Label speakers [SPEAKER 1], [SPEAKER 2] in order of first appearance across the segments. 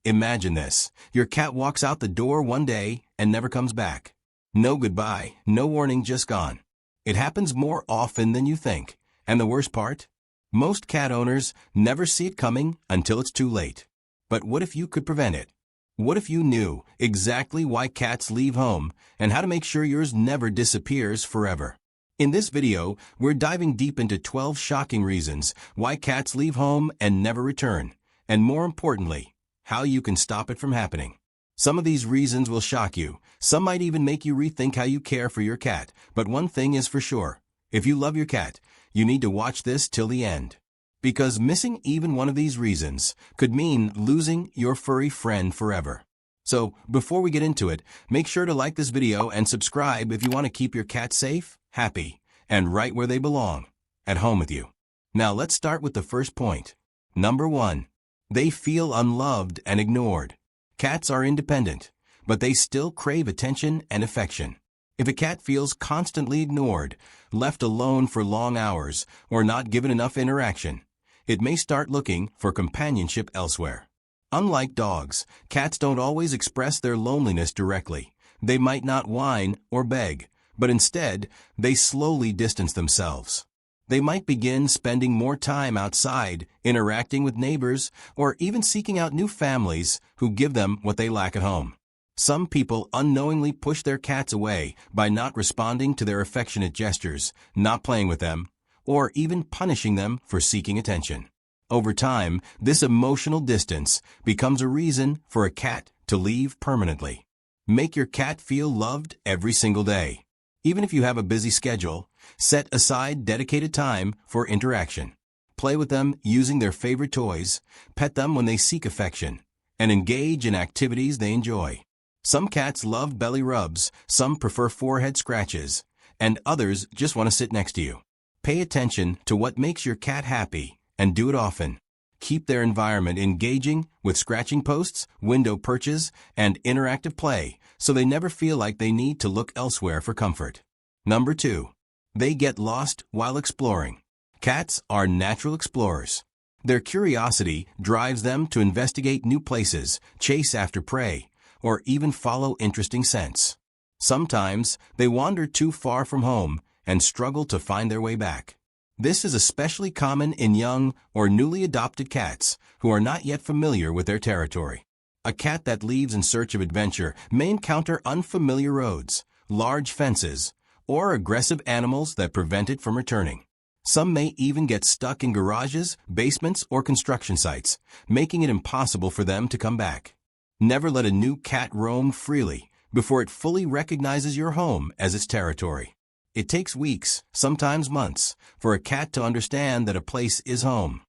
[SPEAKER 1] Imagine this. Your cat walks out the door one day and never comes back. No goodbye, no warning, just gone. It happens more often than you think. And the worst part? Most cat owners never see it coming until it's too late. But what if you could prevent it? What if you knew exactly why cats leave home and how to make sure yours never disappears forever? In this video, we're diving deep into 12 shocking reasons why cats leave home and never return, and more importantly, how you can stop it from happening. Some of these reasons will shock you. Some might even make you rethink how you care for your cat. But one thing is for sure. If you love your cat, you need to watch this till the end. Because missing even one of these reasons could mean losing your furry friend forever. So, before we get into it, make sure to like this video and subscribe if you want to keep your cat safe, happy, and right where they belong, at home with you. Now let's start with the first point. Number 1. They feel unloved and ignored. Cats are independent, but they still crave attention and affection. If a cat feels constantly ignored, left alone for long hours, or not given enough interaction, it may start looking for companionship elsewhere. Unlike dogs, cats don't always express their loneliness directly. They might not whine or beg, but instead, they slowly distance themselves. They might begin spending more time outside, interacting with neighbors, or even seeking out new families who give them what they lack at home. Some people unknowingly push their cats away by not responding to their affectionate gestures, not playing with them, or even punishing them for seeking attention. Over time, this emotional distance becomes a reason for a cat to leave permanently. Make your cat feel loved every single day. Even if you have a busy schedule, set aside dedicated time for interaction. Play with them using their favorite toys, pet them when they seek affection, and engage in activities they enjoy. Some cats love belly rubs, some prefer forehead scratches, and others just want to sit next to you. Pay attention to what makes your cat happy and do it often. Keep their environment engaging with scratching posts, window perches, and interactive play so they never feel like they need to look elsewhere for comfort. Number 2. They get lost while exploring. Cats are natural explorers. Their curiosity drives them to investigate new places, chase after prey, or even follow interesting scents. Sometimes they wander too far from home and struggle to find their way back. This is especially common in young or newly adopted cats who are not yet familiar with their territory. A cat that leaves in search of adventure may encounter unfamiliar roads, large fences, or aggressive animals that prevent it from returning. Some may even get stuck in garages, basements, or construction sites, making it impossible for them to come back. Never let a new cat roam freely before it fully recognizes your home as its territory. It takes weeks, sometimes months, for a cat to understand that a place is home.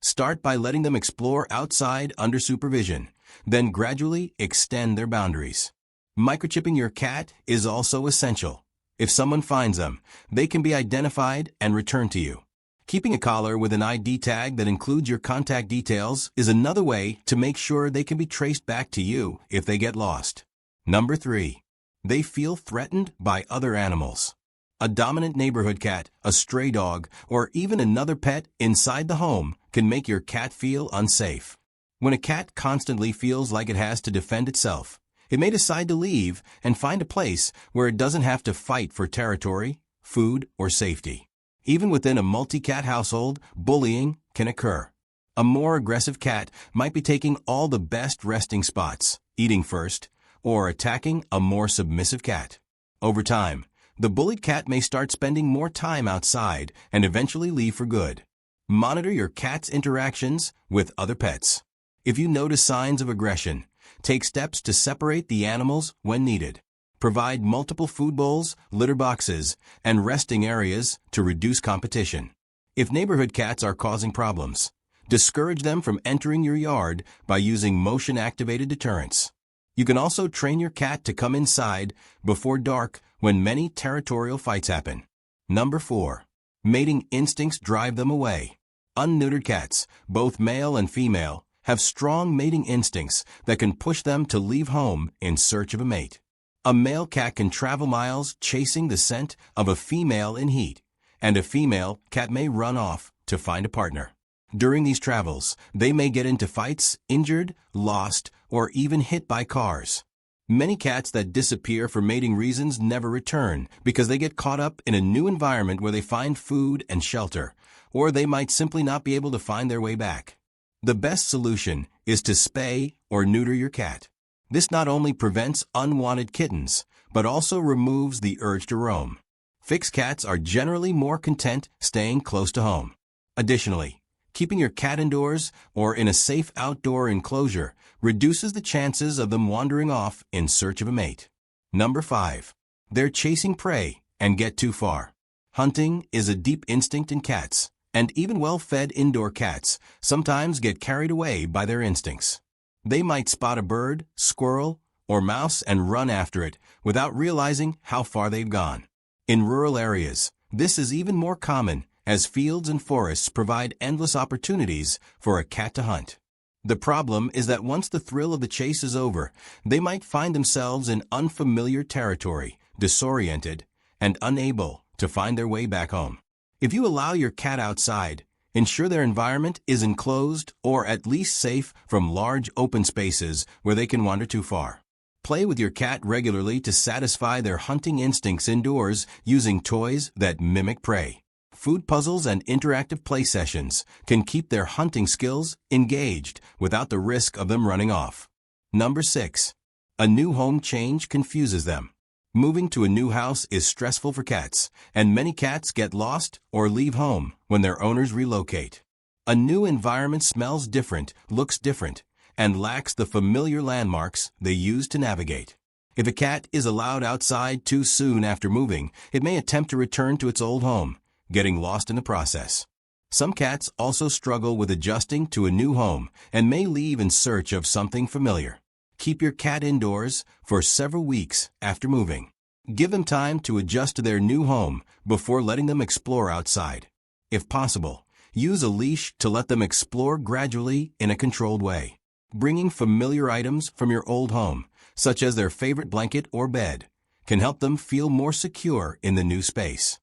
[SPEAKER 1] Start by letting them explore outside under supervision, then gradually extend their boundaries. Microchipping your cat is also essential. If someone finds them, they can be identified and returned to you. Keeping a collar with an ID tag that includes your contact details is another way to make sure they can be traced back to you if they get lost. Number 3. They feel threatened by other animals. A dominant neighborhood cat, a stray dog, or even another pet inside the home can make your cat feel unsafe. When a cat constantly feels like it has to defend itself, it may decide to leave and find a place where it doesn't have to fight for territory, food, or safety. Even within a multi-cat household, bullying can occur. A more aggressive cat might be taking all the best resting spots, eating first, or attacking a more submissive cat. Over time, the bullied cat may start spending more time outside and eventually leave for good. Monitor your cat's interactions with other pets. If you notice signs of aggression, take steps to separate the animals when needed. Provide multiple food bowls, litter boxes, and resting areas to reduce competition. If neighborhood cats are causing problems, discourage them from entering your yard by using motion-activated deterrents. You can also train your cat to come inside before dark when many territorial fights happen. Number 4. Mating instincts drive them away. Unneutered cats, both male and female, have strong mating instincts that can push them to leave home in search of a mate. A male cat can travel miles chasing the scent of a female in heat, and a female cat may run off to find a partner. During these travels, they may get into fights, injured, lost, or even hit by cars. Many cats that disappear for mating reasons never return because they get caught up in a new environment where they find food and shelter, or they might simply not be able to find their way back. The best solution is to spay or neuter your cat. This not only prevents unwanted kittens, but also removes the urge to roam. Fixed cats are generally more content staying close to home. Additionally, keeping your cat indoors or in a safe outdoor enclosure reduces the chances of them wandering off in search of a mate. Number 5. They're chasing prey and get too far. Hunting is a deep instinct in cats, and even well-fed indoor cats sometimes get carried away by their instincts. They might spot a bird, squirrel, or mouse and run after it without realizing how far they've gone. In rural areas, this is even more common as fields and forests provide endless opportunities for a cat to hunt. The problem is that once the thrill of the chase is over, they might find themselves in unfamiliar territory, disoriented, and unable to find their way back home. If you allow your cat outside, ensure their environment is enclosed or at least safe from large open spaces where they can wander too far. Play with your cat regularly to satisfy their hunting instincts indoors using toys that mimic prey. Food puzzles and interactive play sessions can keep their hunting skills engaged without the risk of them running off. Number 6. A new home change confuses them. Moving to a new house is stressful for cats, and many cats get lost or leave home when their owners relocate. A new environment smells different, looks different, and lacks the familiar landmarks they use to navigate. If a cat is allowed outside too soon after moving, it may attempt to return to its old home, getting lost in the process. Some cats also struggle with adjusting to a new home and may leave in search of something familiar. Keep your cat indoors for several weeks after moving. Give them time to adjust to their new home before letting them explore outside. If possible, use a leash to let them explore gradually in a controlled way. Bringing familiar items from your old home, such as their favorite blanket or bed, can help them feel more secure in the new space.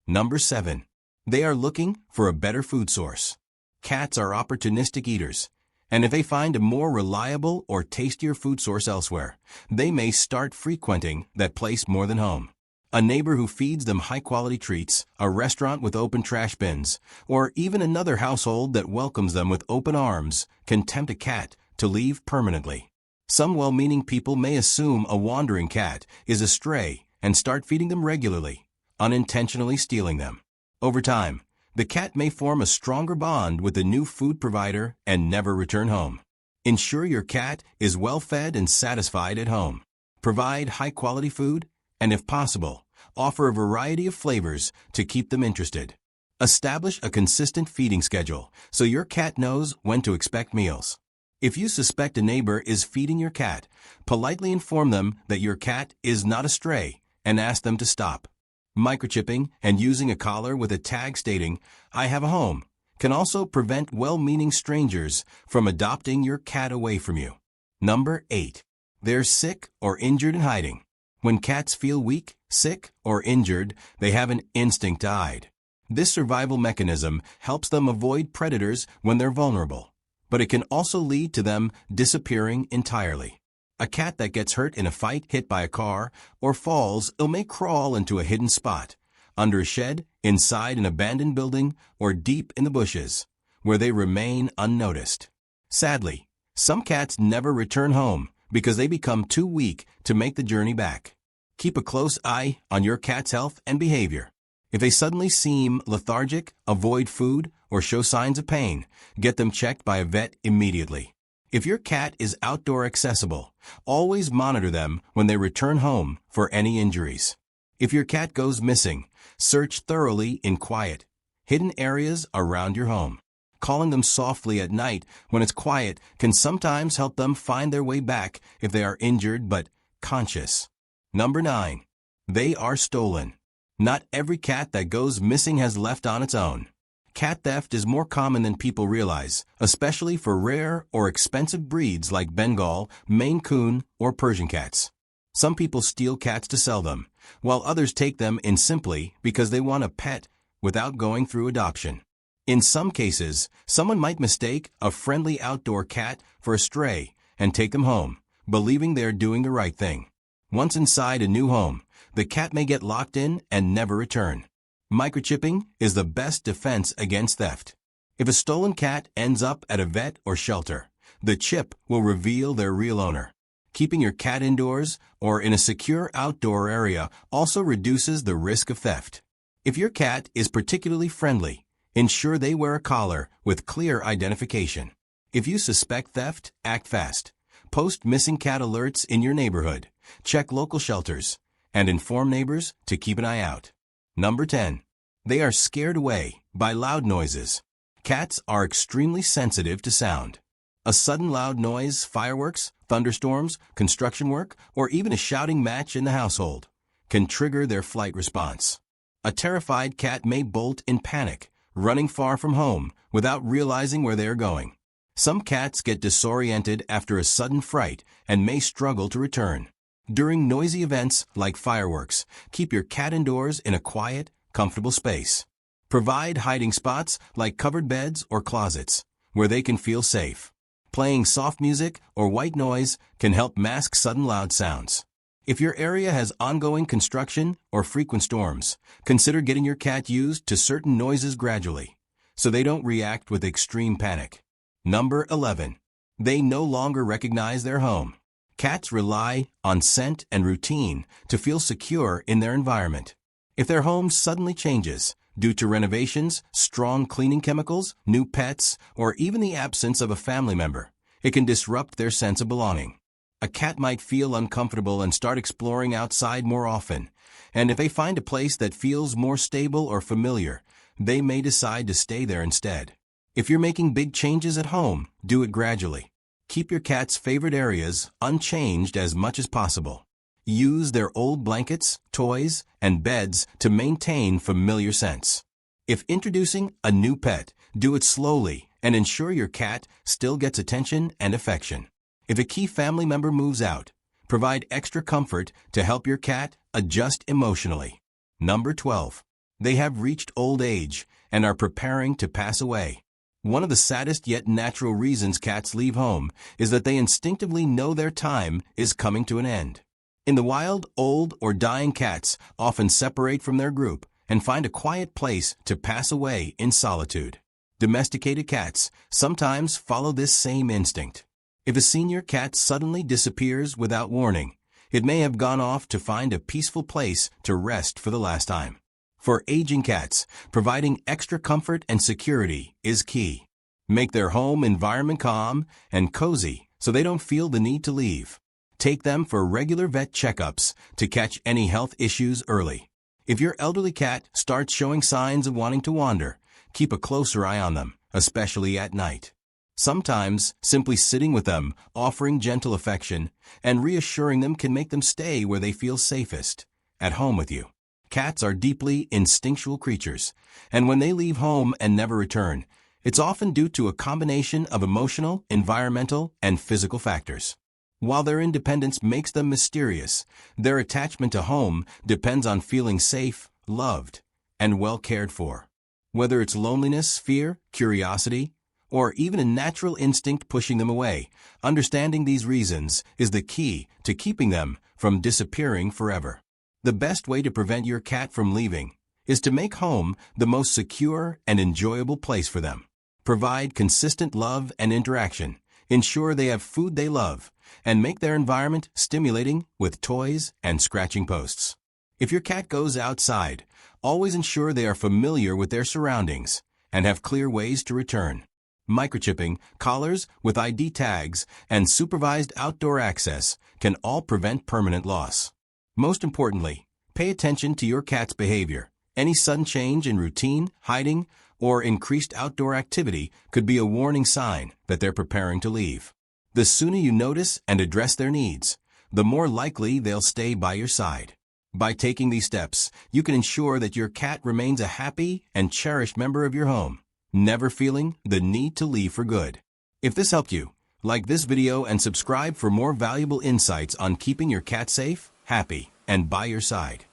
[SPEAKER 1] Number 7. They are looking for a better food source. Cats are opportunistic eaters, and if they find a more reliable or tastier food source elsewhere, they may start frequenting that place more than home. A neighbor who feeds them high-quality treats, a restaurant with open trash bins, or even another household that welcomes them with open arms can tempt a cat to leave permanently. Some well-meaning people may assume a wandering cat is a stray and start feeding them regularly, unintentionally stealing them. Over time, the cat may form a stronger bond with the new food provider and never return home. Ensure your cat is well-fed and satisfied at home. Provide high-quality food, and if possible, offer a variety of flavors to keep them interested. Establish a consistent feeding schedule so your cat knows when to expect meals. If you suspect a neighbor is feeding your cat, politely inform them that your cat is not a stray and ask them to stop. Microchipping and using a collar with a tag stating, "I have a home," can also prevent well-meaning strangers from adopting your cat away from you. Number 8. They're sick or injured and hiding. When cats feel weak, sick, or injured, they have an instinct to hide. This survival mechanism helps them avoid predators when they're vulnerable, but it can also lead to them disappearing entirely. A cat that gets hurt in a fight, hit by a car, or falls may crawl into a hidden spot, under a shed, inside an abandoned building, or deep in the bushes, where they remain unnoticed. Sadly, some cats never return home because they become too weak to make the journey back. Keep a close eye on your cat's health and behavior. If they suddenly seem lethargic, avoid food, or show signs of pain, get them checked by a vet immediately. If your cat is outdoor accessible, always monitor them when they return home for any injuries. If your cat goes missing, search thoroughly in quiet, hidden areas around your home. Calling them softly at night when it's quiet can sometimes help them find their way back if they are injured but conscious. Number 9. They are stolen. Not every cat that goes missing has left on its own. Cat theft is more common than people realize, especially for rare or expensive breeds like Bengal, Maine Coon, or Persian cats. Some people steal cats to sell them, while others take them in simply because they want a pet without going through adoption. In some cases, someone might mistake a friendly outdoor cat for a stray and take them home, believing they're doing the right thing. Once inside a new home, the cat may get locked in and never return. Microchipping is the best defense against theft. If a stolen cat ends up at a vet or shelter, the chip will reveal their real owner. Keeping your cat indoors or in a secure outdoor area also reduces the risk of theft. If your cat is particularly friendly, ensure they wear a collar with clear identification. If you suspect theft, act fast. Post missing cat alerts in your neighborhood, check local shelters, and inform neighbors to keep an eye out. Number 10. They are scared away by loud noises. Cats are extremely sensitive to sound. A sudden loud noise, fireworks, thunderstorms, construction work, or even a shouting match in the household can trigger their flight response. A terrified cat may bolt in panic, running far from home without realizing where they are going. Some cats get disoriented after a sudden fright and may struggle to return. During noisy events like fireworks, keep your cat indoors in a quiet, comfortable space. Provide hiding spots like covered beds or closets where they can feel safe. Playing soft music or white noise can help mask sudden loud sounds. If your area has ongoing construction or frequent storms, consider getting your cat used to certain noises gradually so they don't react with extreme panic. Number 11. They no longer recognize their home. Cats rely on scent and routine to feel secure in their environment. If their home suddenly changes due to renovations, strong cleaning chemicals, new pets, or even the absence of a family member, it can disrupt their sense of belonging. A cat might feel uncomfortable and start exploring outside more often, and if they find a place that feels more stable or familiar, they may decide to stay there instead. If you're making big changes at home, do it gradually. Keep your cat's favorite areas unchanged as much as possible. Use their old blankets, toys, and beds to maintain familiar scents. If introducing a new pet, do it slowly and ensure your cat still gets attention and affection. If a key family member moves out, provide extra comfort to help your cat adjust emotionally. Number 12. They have reached old age and are preparing to pass away. One of the saddest yet natural reasons cats leave home is that they instinctively know their time is coming to an end. In the wild, old or dying cats often separate from their group and find a quiet place to pass away in solitude. Domesticated cats sometimes follow this same instinct. If a senior cat suddenly disappears without warning, it may have gone off to find a peaceful place to rest for the last time. For aging cats, providing extra comfort and security is key. Make their home environment calm and cozy so they don't feel the need to leave. Take them for regular vet checkups to catch any health issues early. If your elderly cat starts showing signs of wanting to wander, keep a closer eye on them, especially at night. Sometimes, simply sitting with them, offering gentle affection, and reassuring them can make them stay where they feel safest, at home with you. Cats are deeply instinctual creatures, and when they leave home and never return, it's often due to a combination of emotional, environmental, and physical factors. While their independence makes them mysterious, their attachment to home depends on feeling safe, loved, and well cared for. Whether it's loneliness, fear, curiosity, or even a natural instinct pushing them away, understanding these reasons is the key to keeping them from disappearing forever. The best way to prevent your cat from leaving is to make home the most secure and enjoyable place for them. Provide consistent love and interaction, ensure they have food they love, and make their environment stimulating with toys and scratching posts. If your cat goes outside, always ensure they are familiar with their surroundings and have clear ways to return. Microchipping, collars with ID tags, and supervised outdoor access can all prevent permanent loss. Most importantly, pay attention to your cat's behavior. Any sudden change in routine, hiding, or increased outdoor activity could be a warning sign that they're preparing to leave. The sooner you notice and address their needs, the more likely they'll stay by your side. By taking these steps, you can ensure that your cat remains a happy and cherished member of your home, never feeling the need to leave for good. If this helped you, like this video and subscribe for more valuable insights on keeping your cat safe, happy, and by your side.